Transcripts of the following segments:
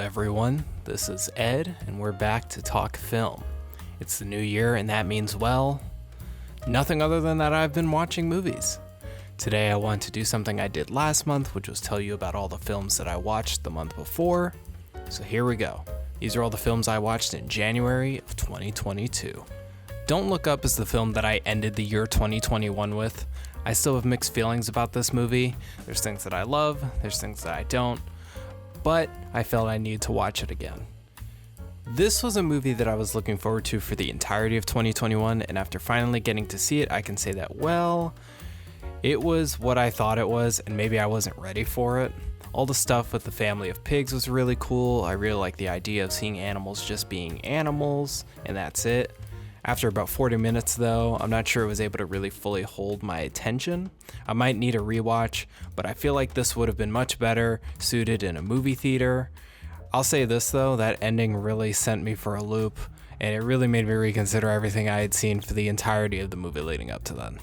everyone? This is Ed, and we're back to talk film. It's the new year, and that means, well, nothing other than that I've been watching movies. Today I want to do something I did last month, which was tell you about all the films that I watched the month before. So here we go. These are all the films I watched in January of 2022. Don't Look Up is the film that I ended the year 2021 with. I still have mixed feelings about this movie. There's things that I love, there's things that I don't, but I felt I needed to watch it again. This was a movie that I was looking forward to for the entirety of 2021, and after finally getting to see it, I can say that, well, it was what I thought it was, and maybe I wasn't ready for it. All the stuff with the family of pigs was really cool. I really like the idea of seeing animals just being animals, and that's it. After about 40 minutes though, I'm not sure it was able to really fully hold my attention. I might need a rewatch, but I feel like this would have been much better suited in a movie theater. I'll say this though, that ending really sent me for a loop, and it really made me reconsider everything I had seen for the entirety of the movie leading up to then.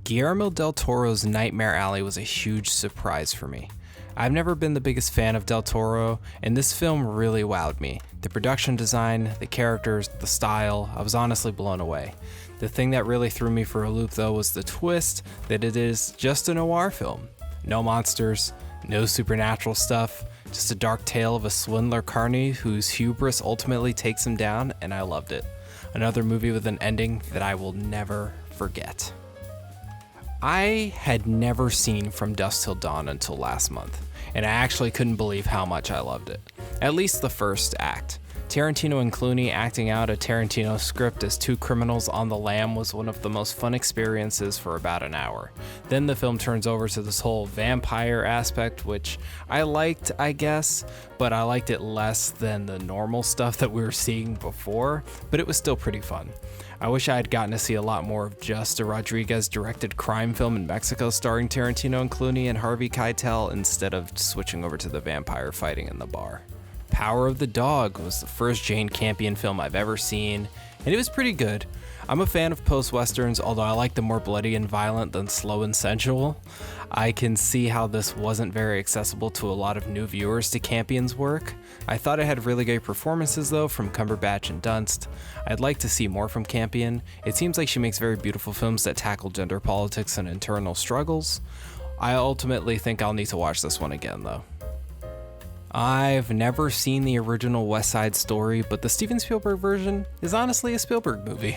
Guillermo del Toro's Nightmare Alley was a huge surprise for me. I've never been the biggest fan of Del Toro, and this film really wowed me. The production design, the characters, the style, I was honestly blown away. The thing that really threw me for a loop though was the twist that it is just a noir film. No monsters, no supernatural stuff, just a dark tale of a swindler carny whose hubris ultimately takes him down, and I loved it. Another movie with an ending that I will never forget. I had never seen From Dusk Till Dawn until last month, and I actually couldn't believe how much I loved it. At least the first act. Tarantino and Clooney acting out a Tarantino script as two criminals on the lam was one of the most fun experiences for about an hour. Then the film turns over to this whole vampire aspect, which I liked, I guess, but I liked it less than the normal stuff that we were seeing before, but it was still pretty fun. I wish I had gotten to see a lot more of just a Rodriguez-directed crime film in Mexico starring Tarantino and Clooney and Harvey Keitel instead of switching over to the vampire fighting in the bar. Power of the Dog was the first Jane Campion film I've ever seen, and it was pretty good. I'm a fan of post-westerns, although I like them more bloody and violent than slow and sensual. I can see how this wasn't very accessible to a lot of new viewers to Campion's work. I thought it had really great performances though from Cumberbatch and Dunst. I'd like to see more from Campion. It seems like she makes very beautiful films that tackle gender politics and internal struggles. I ultimately think I'll need to watch this one again though. I've never seen the original West Side Story, but the Steven Spielberg version is honestly a Spielberg movie.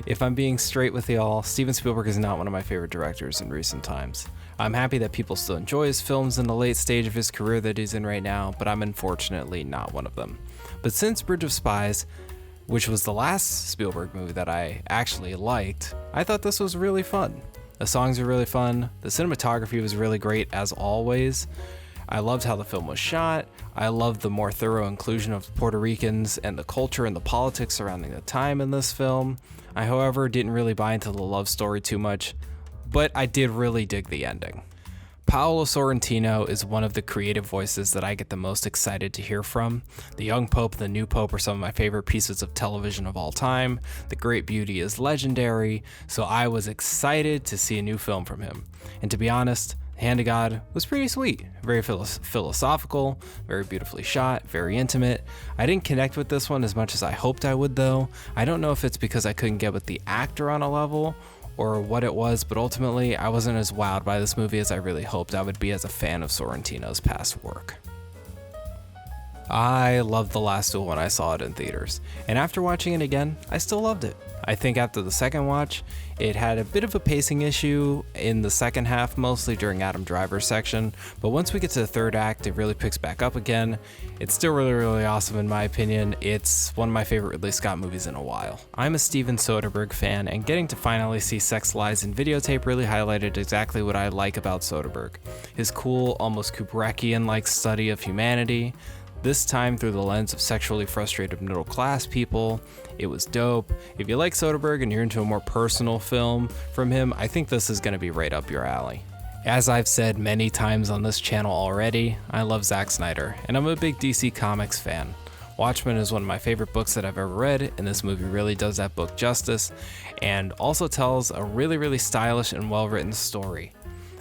If I'm being straight with y'all, Steven Spielberg is not one of my favorite directors in recent times. I'm happy that people still enjoy his films in the late stage of his career that he's in right now, but I'm unfortunately not one of them. But since Bridge of Spies, which was the last Spielberg movie that I actually liked, I thought this was really fun. The songs are really fun, the cinematography was really great as always. I loved how the film was shot. I loved the more thorough inclusion of Puerto Ricans and the culture and the politics surrounding the time in this film. I, however, didn't really buy into the love story too much, but I did really dig the ending. Paolo Sorrentino is one of the creative voices that I get the most excited to hear from. The Young Pope and The New Pope are some of my favorite pieces of television of all time. The Great Beauty is legendary, so I was excited to see a new film from him. And to be honest, Hand of God was pretty sweet, very philosophical, very beautifully shot, very intimate. I didn't connect with this one as much as I hoped I would though. I don't know if it's because I couldn't get with the actor on a level or what it was, but ultimately I wasn't as wowed by this movie as I really hoped I would be as a fan of Sorrentino's past work. I loved The Last Duel when I saw it in theaters, and after watching it again, I still loved it. I think after the second watch, it had a bit of a pacing issue in the second half, mostly during Adam Driver's section, but once we get to the third act, it really picks back up again. It's still really awesome in my opinion. It's one of my favorite Ridley Scott movies in a while. I'm a Steven Soderbergh fan, and getting to finally see Sex, Lies, and Videotape really highlighted exactly what I like about Soderbergh. His cool, almost Kubrickian-like study of humanity, this time through the lens of sexually frustrated middle-class people. It was dope. If you like Soderbergh and you're into a more personal film from him, I think this is going to be right up your alley. As I've said many times on this channel already, I love Zack Snyder, and I'm a big DC Comics fan. Watchman is one of my favorite books that I've ever read, and this movie really does that book justice, and also tells a really stylish and well-written story.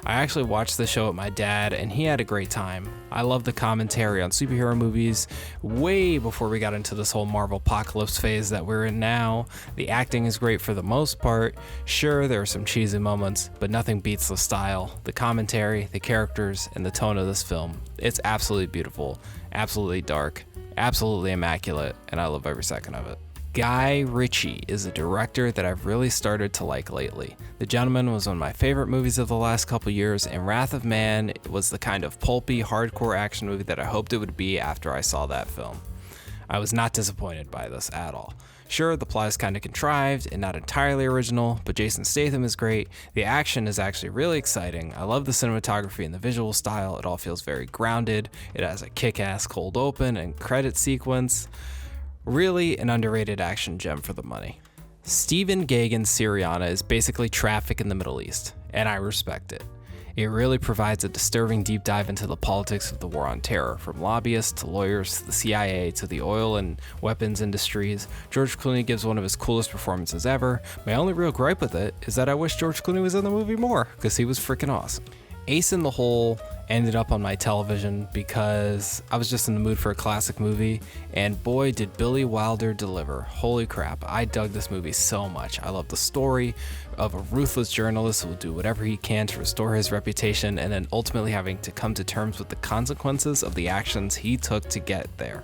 I actually watched the show with my dad, and he had a great time. I love the commentary on superhero movies way before we got into this whole Marvel apocalypse phase that we're in now. The acting is great for the most part. Sure, there are some cheesy moments, but nothing beats the style, the commentary, the characters, and the tone of this film. It's absolutely beautiful, absolutely dark, absolutely immaculate, and I love every second of it. Guy Ritchie is a director that I've really started to like lately. The Gentleman was one of my favorite movies of the last couple years, and Wrath of Man was the kind of pulpy, hardcore action movie that I hoped it would be after I saw that film. I was not disappointed by this at all. Sure, the plot is kind of contrived and not entirely original, but Jason Statham is great. The action is actually really exciting. I love the cinematography and the visual style. It all feels very grounded. It has a kick-ass cold open and credit sequence. Really an underrated action gem for the money. Stephen Gaghan's Syriana is basically traffic in the Middle East, and I respect it. It really provides a disturbing deep dive into the politics of the war on terror, from lobbyists to lawyers to the CIA to the oil and weapons industries. George Clooney gives one of his coolest performances ever. My only real gripe with it is that I wish George Clooney was in the movie more, because he was freaking awesome. Ace in the Hole ended up on my television because I was just in the mood for a classic movie, and boy did Billy Wilder deliver. Holy crap, I dug this movie so much. I love the story of a ruthless journalist who will do whatever he can to restore his reputation, and then ultimately having to come to terms with the consequences of the actions he took to get there.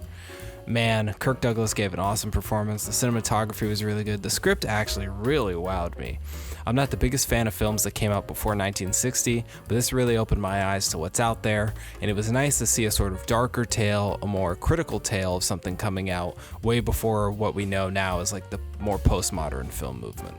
Man, Kirk Douglas gave an awesome performance. The cinematography was really good. The script actually really wowed me. I'm not the biggest fan of films that came out before 1960, but this really opened my eyes to what's out there, and it was nice to see a sort of darker tale, a more critical tale of something coming out way before what we know now is like the more postmodern film movement.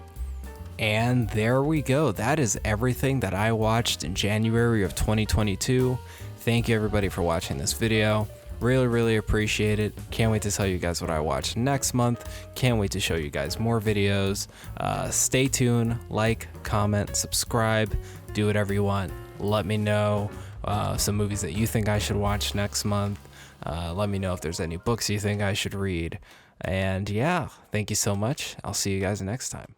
And there we go. That is everything that I watched in January of 2022. Thank you everybody for watching this video. Really appreciate it. Can't wait to tell you guys what I watch next month. Can't wait to show you guys more videos. Stay tuned, like, comment, subscribe, do whatever you want. Let me know some movies that you think I should watch next month. Let me know if there's any books you think I should read. And yeah, thank you so much. I'll see you guys next time.